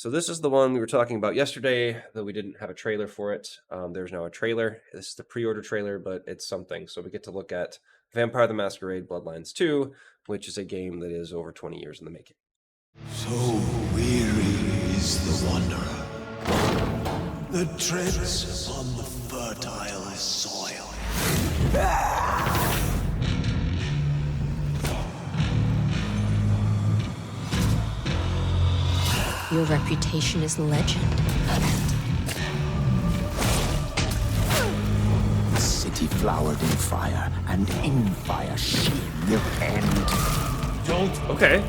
So this is the one we were talking about yesterday, though we didn't have a trailer for it. There's now a trailer. This is the pre-order trailer, but it's something. So we get to look at Vampire the Masquerade Bloodlines 2, which is a game that is over 20 years in the making. So weary is the wanderer that treads upon the fertile soil. Your reputation is legend. A city flowered in fire, and in fire she will end. Don't Okay.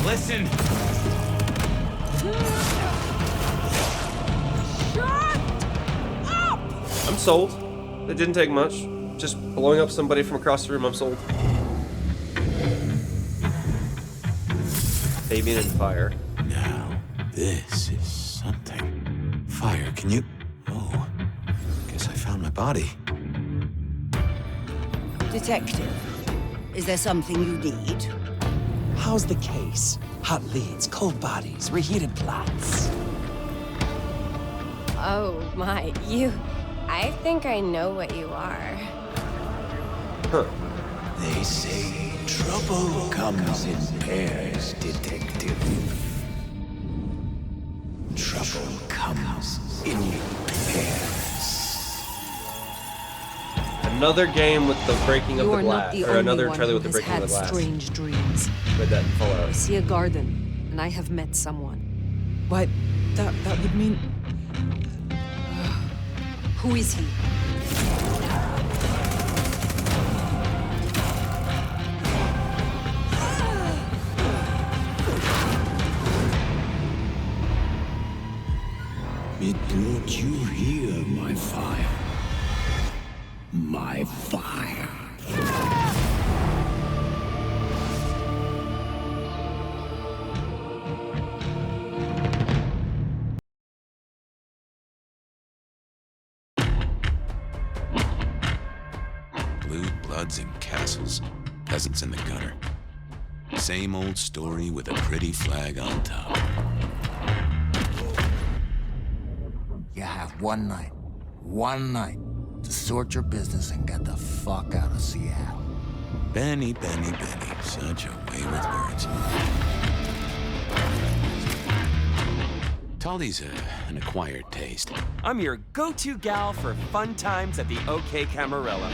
listen. I'm sold. It didn't take much. Just blowing up somebody from across the room, I'm sold. Avian and fire. Now, this is something. Fire, can you... Oh, guess I found my body. Detective, is there something you need? How's the case? Hot leads, cold bodies, reheated plots. Oh my, you... I think I know what you are. Huh. They say trouble comes in pairs, detective. Trouble comes in pairs. Another game with the breaking of You the are not glass. the Or only another one trailer who with the has breaking of had the glass. strange dreams. Read that in I Fallout. see a garden, and I have met someone. But that would mean... Who is he? It brought you here, my fire. My fire. Blue bloods in castles, peasants in the gutter. Same old story with a pretty flag on top. You have one night to sort your business and get the fuck out of Seattle. Benny, Benny, Benny, such a way with words. Taldy's an acquired taste. I'm your go-to gal for fun times at the OK Camarilla.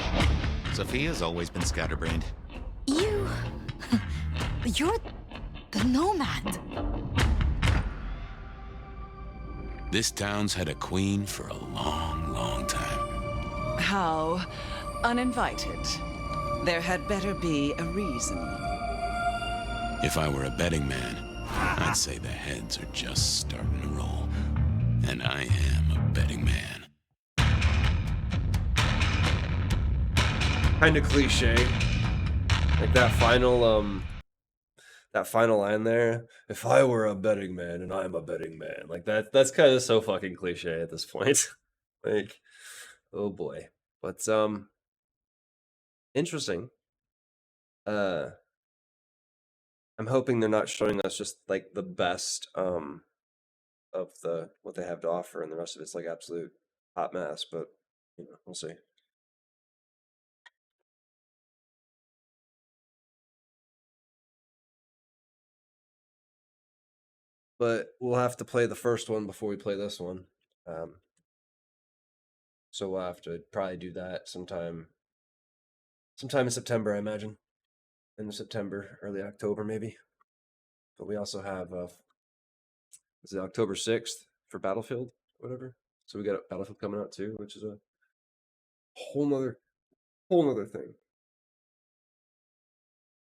Sophia's always been scatterbrained. You're the nomad. This town's had a queen for a long, long time. How uninvited. There had better be a reason. If I were a betting man, I'd say the heads are just starting to roll. And I am a betting man. Kind of cliche. Like that final line there. If I were a betting man and I'm a betting man. Like that's kind of so fucking cliche at this point. Like, oh boy. But interesting. I'm hoping they're not showing us just like the best of the what they have to offer, and the rest of it's like absolute hot mess, but you know, we'll see. But we'll have to play the first one before we play this one. So we'll have to probably do that sometime in September, I imagine. End of September, early October, maybe. But we also have is it October 6th for Battlefield, whatever. So we got Battlefield coming out too, which is a whole nother thing.